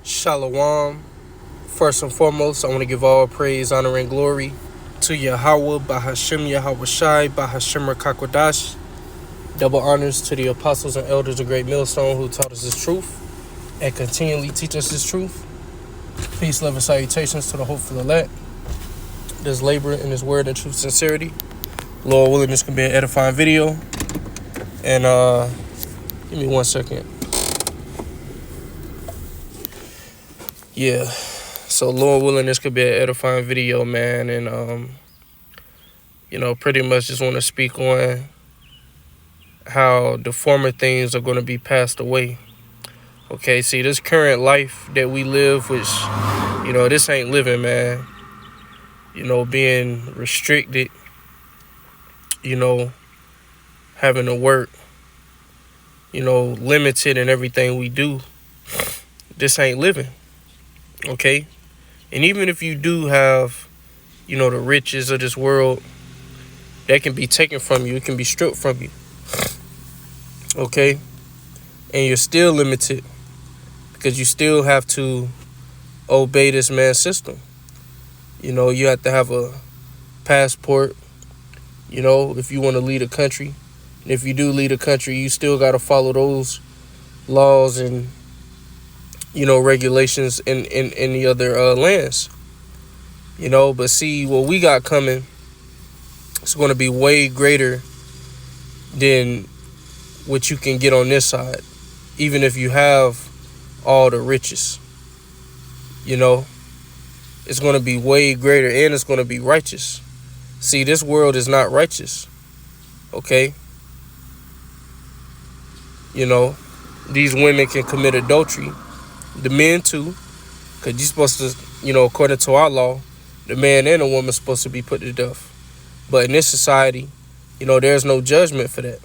Shalom. First and foremost, I want to give all praise, honor, and glory to Yahweh, Bahashem Yahweh Shai, Bahashem Rakakwadash. Double honors to the apostles and elders of Great Millstone who taught us this truth and continually teach us this truth. Peace, love, and salutations to the hopeful elect. This labor in His word and truth sincerity. Lord willing, this can be an edifying video. And give me 1 second. Yeah. So Lord willing, this could be an edifying video, man. And pretty much just want to speak on how the former things are going to be passed away. Okay, see, this current life that we live, which, this ain't living, man. Being restricted, having to work, limited in everything we do. This ain't living, okay? And even if you do have, the riches of this world, that can be taken from you. It can be stripped from you, okay? And you're still limited because you still have to obey this man's system. You have to have a passport, if you want to lead a country. And if you do lead a country, you still got to follow those laws and, regulations in the other lands. But see, what we got coming, it's going to be way greater than what you can get on this side, even if you have all the riches. It's going to be way greater, and it's going to be righteous. See, this world is not righteous, okay? These women can commit adultery. The men too, because you're supposed to, according to our law, the man and the woman are supposed to be put to death. But in this society, there's no judgment for that.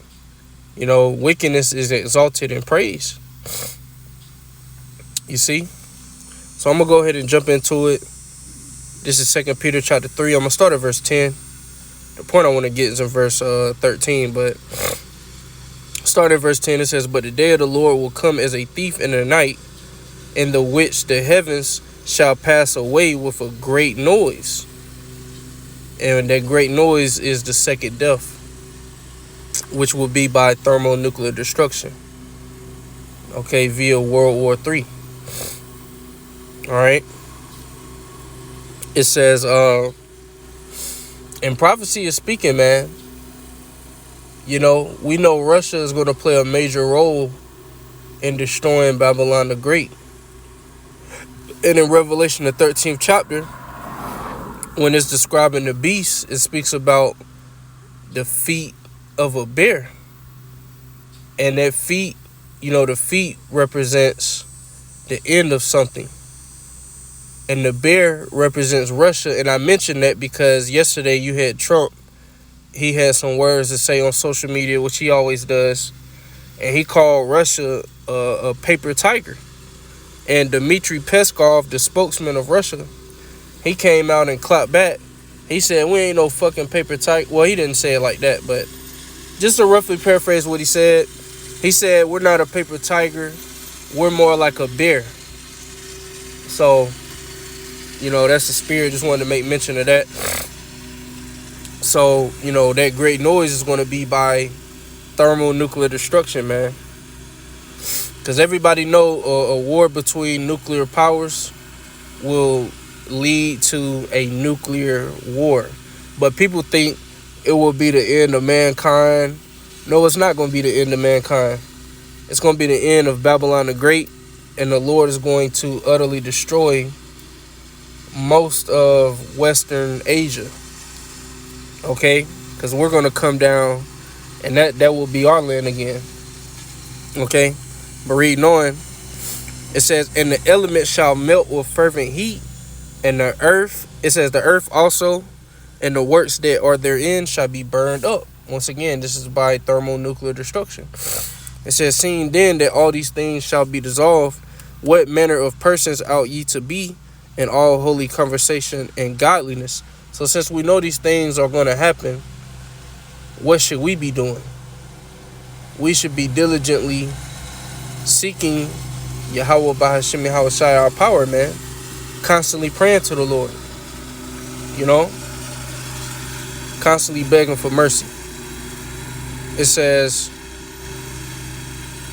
Wickedness is exalted and praised. You see? So I'm going to go ahead and jump into it. This is 2 Peter chapter 3. I'm going to start at verse 10. The point I want to get is in verse 13, but start at verse 10. It says, "But the day of the Lord will come as a thief in the night, in the which the heavens shall pass away with a great noise." And that great noise is the second death, which will be by thermonuclear destruction. Okay, via World War III. All right. It says, and prophecy is speaking, man. We know Russia is going to play a major role in destroying Babylon the Great. And in Revelation, the 13th chapter, when it's describing the beast, it speaks about the feet of a bear. And that feet, the feet represents the end of something. And the bear represents Russia. And I mentioned that because yesterday you had Trump. He had some words to say on social media, which he always does. And he called Russia a paper tiger. And Dmitry Peskov, the spokesman of Russia, he came out and clapped back. He said, "We ain't no fucking paper tiger." Well, he didn't say it like that, but just to roughly paraphrase what he said, he said, "We're not a paper tiger. We're more like a bear." So, that's the spirit. Just wanted to make mention of that. So, that great noise is going to be by thermonuclear destruction, man. Because everybody know a war between nuclear powers will lead to a nuclear war. But people think it will be the end of mankind. No, it's not going to be the end of mankind. It's going to be the end of Babylon the Great. And the Lord is going to utterly destroy most of Western Asia. Okay? Because we're going to come down, and that will be our land again. Okay? But reading on, it says, "And the elements shall melt with fervent heat, and the earth," it says, "the earth also, and the works that are therein shall be burned up." Once again, this is by thermonuclear destruction. It says, "Seeing then that all these things shall be dissolved, what manner of persons ought ye to be in all holy conversation and godliness?" So since we know these things are going to happen, what should we be doing? We should be diligently seeking Yahweh Bahashim Yahweh Shai, our power, man. Constantly praying to the Lord. You know? Constantly begging for mercy. It says,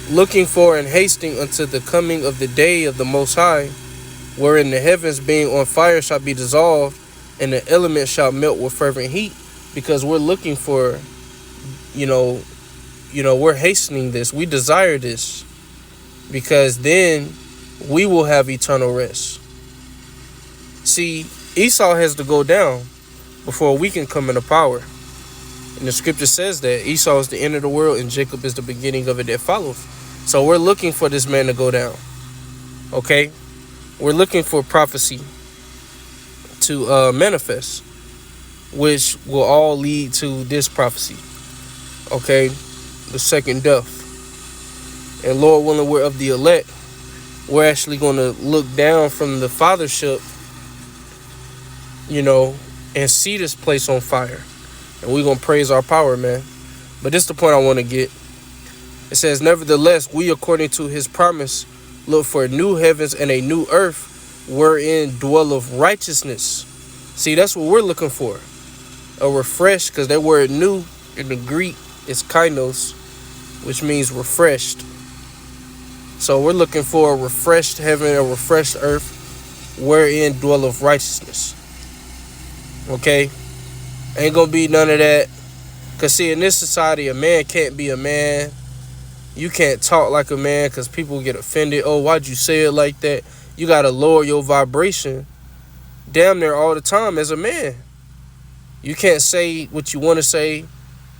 looking for and hasting unto the coming of the day of the Most High, wherein the heavens being on fire shall be dissolved, and the elements shall melt with fervent heat. Because we're looking for, we're hastening this. We desire this. Because then we will have eternal rest. See, Esau has to go down before we can come into power. And the scripture says that Esau is the end of the world and Jacob is the beginning of it that followeth. So we're looking for this man to go down. Okay? We're looking for prophecy to manifest, which will all lead to this prophecy. Okay? The second death. And Lord willing, we're of the elect. We're actually going to look down from the fathership, and see this place on fire. And we're going to praise our power, man. But this is the point I want to get. It says, nevertheless, we, according to his promise, look for new heavens and a new earth, wherein dwelleth righteousness. See, that's what we're looking for. A refresh, because that word new in the Greek is kainos, which means refreshed. So we're looking for a refreshed heaven, a refreshed earth, wherein dwelleth righteousness. Okay? Ain't gonna be none of that. Because see, in this society, a man can't be a man. You can't talk like a man because people get offended. Oh, why'd you say it like that? You gotta lower your vibration damn near all the time as a man. You can't say what you want to say.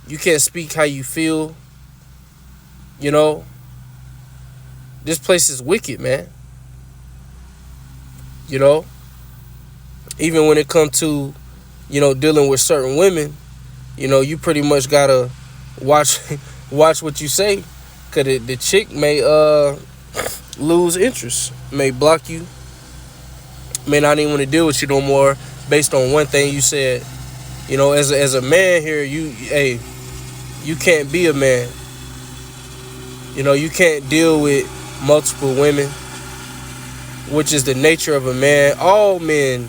You can't speak how you feel. This place is wicked, man. Even when it comes to, dealing with certain women, you pretty much gotta watch what you say, cause the chick may lose interest, may block you, may not even want to deal with you no more based on one thing you said. As a man here, you can't be a man. You can't deal with multiple women, which is the nature of a man. All men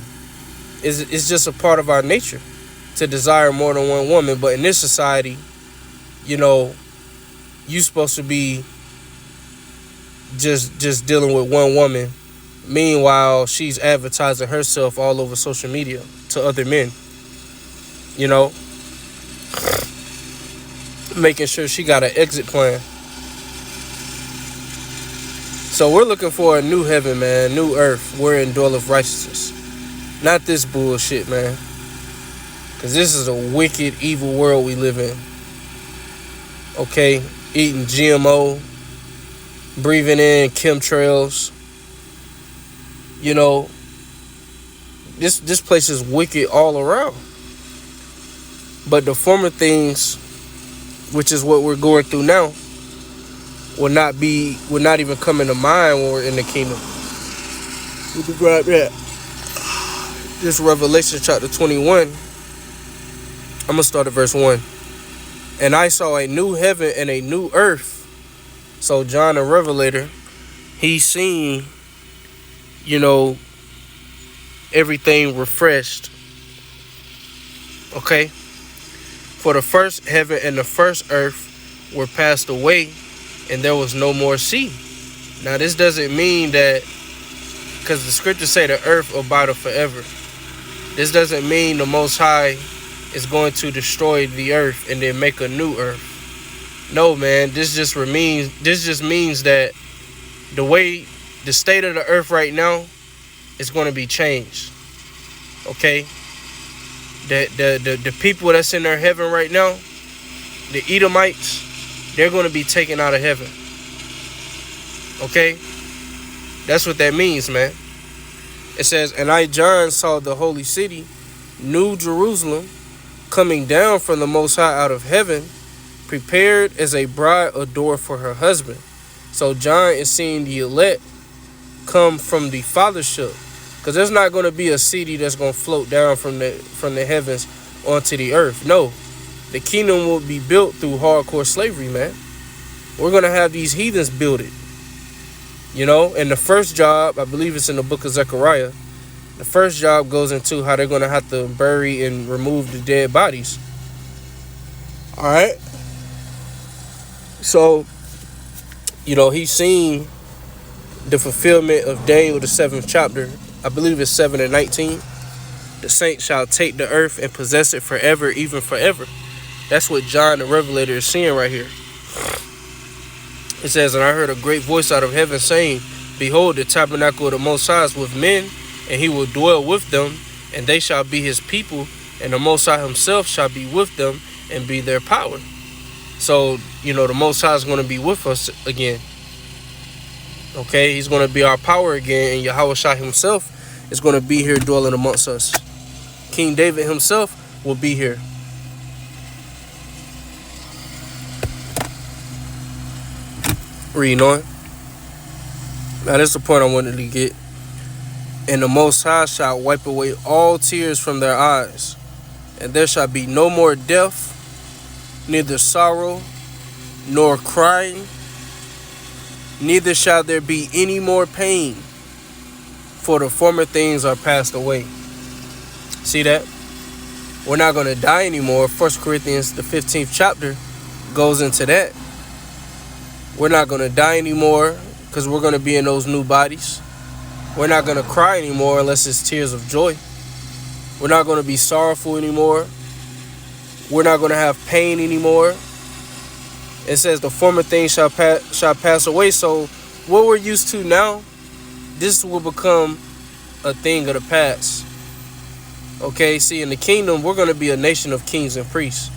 is just a part of our nature to desire more than one woman. But in this society, you supposed to be just dealing with one woman. Meanwhile, she's advertising herself all over social media to other men. Making sure she got an exit plan. So we're looking for a new heaven, man, new earth, wherein dwelleth righteousness. Not this bullshit, man. Because this is a wicked, evil world we live in. Okay? Eating GMO, breathing in chemtrails. This place is wicked all around. But the former things, which is what we're going through now, will not even come into mind when we're in the kingdom. We can grab that. This Revelation chapter 21. I'm going to start at verse 1. And I saw a new heaven and a new earth. So John the Revelator, he's seen, everything refreshed. Okay? For the first heaven and the first earth were passed away, and there was no more sea. Now this doesn't mean that, because the scriptures say the earth abideth forever. This doesn't mean the Most High is going to destroy the earth and then make a new earth. No, man, this just means that the state of the earth right now is going to be changed. Okay? The people that's in their heaven right now, the Edomites, they're going to be taken out of heaven. Okay? That's what that means, man. It says, and I, John, saw the holy city, New Jerusalem, coming down from the Most High out of heaven, prepared as a bride adorned for her husband. So John is seeing the elect come from the fathership. Because there's not going to be a city that's going to float down from the heavens onto the earth. No. The kingdom will be built through hardcore slavery, man. We're going to have these heathens build it. And the first job, I believe it's in the book of Zechariah, the first job goes into how they're going to have to bury and remove the dead bodies. All right. So, he's seen the fulfillment of Daniel, the 7th chapter. I believe it's 7:19. The saints shall take the earth and possess it forever, even forever. That's what John the Revelator is seeing right here. It says, and I heard a great voice out of heaven saying, behold, the tabernacle of the Most High is with men, and he will dwell with them, and they shall be his people, and the Most High himself shall be with them and be their power. So, the Most High is going to be with us again. Okay, he's going to be our power again, and Yahweh Shai himself is going to be here dwelling amongst us. King David himself will be here. Reading on. Now, this is the point I wanted to get. And the Most High shall wipe away all tears from their eyes, and there shall be no more death, neither sorrow, nor crying, neither shall there be any more pain, for the former things are passed away. See that? We're not going to die anymore. 1 Corinthians, the 15th chapter, goes into that. We're not going to die anymore because we're going to be in those new bodies. We're not going to cry anymore unless it's tears of joy. We're not going to be sorrowful anymore. We're not going to have pain anymore. It says the former things shall pass away. So what we're used to now, this will become a thing of the past. Okay, see, in the kingdom, we're going to be a nation of kings and priests.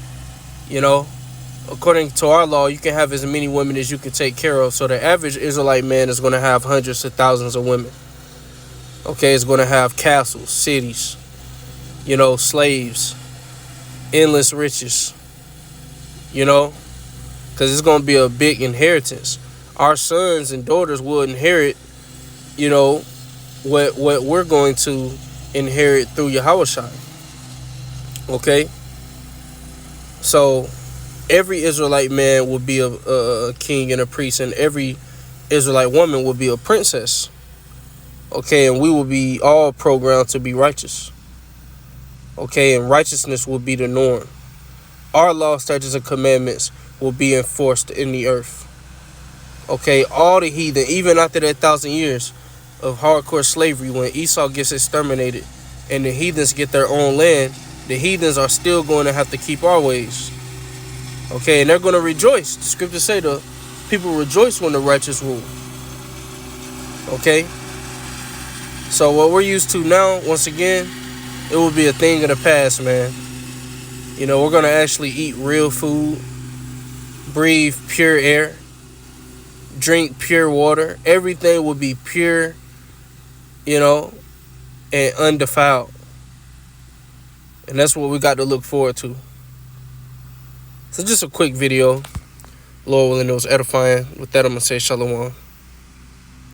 According to our law, you can have as many women as you can take care of. So the average Israelite man is going to have hundreds of thousands of women. Okay, it's going to have castles, cities, slaves, endless riches, because it's going to be a big inheritance. Our sons and daughters will inherit, what we're going to inherit through Yahweh Shai. Okay? So every Israelite man will be a king and a priest, and every Israelite woman will be a princess. Okay, and we will be all programmed to be righteous. Okay, and righteousness will be the norm. Our law, statutes, and commandments will be enforced in the earth. Okay, all the heathen, even after that 1,000 years of hardcore slavery, when Esau gets exterminated and the heathens get their own land, the heathens are still going to have to keep our ways. Okay, and they're going to rejoice. The scriptures say the people rejoice when the righteous rule. Okay? So what we're used to now, once again, it will be a thing of the past, man. We're going to actually eat real food, breathe pure air, drink pure water. Everything will be pure, and undefiled. And that's what we got to look forward to. So just a quick video. Lord willing, it was edifying. With that, I'm going to say shalom.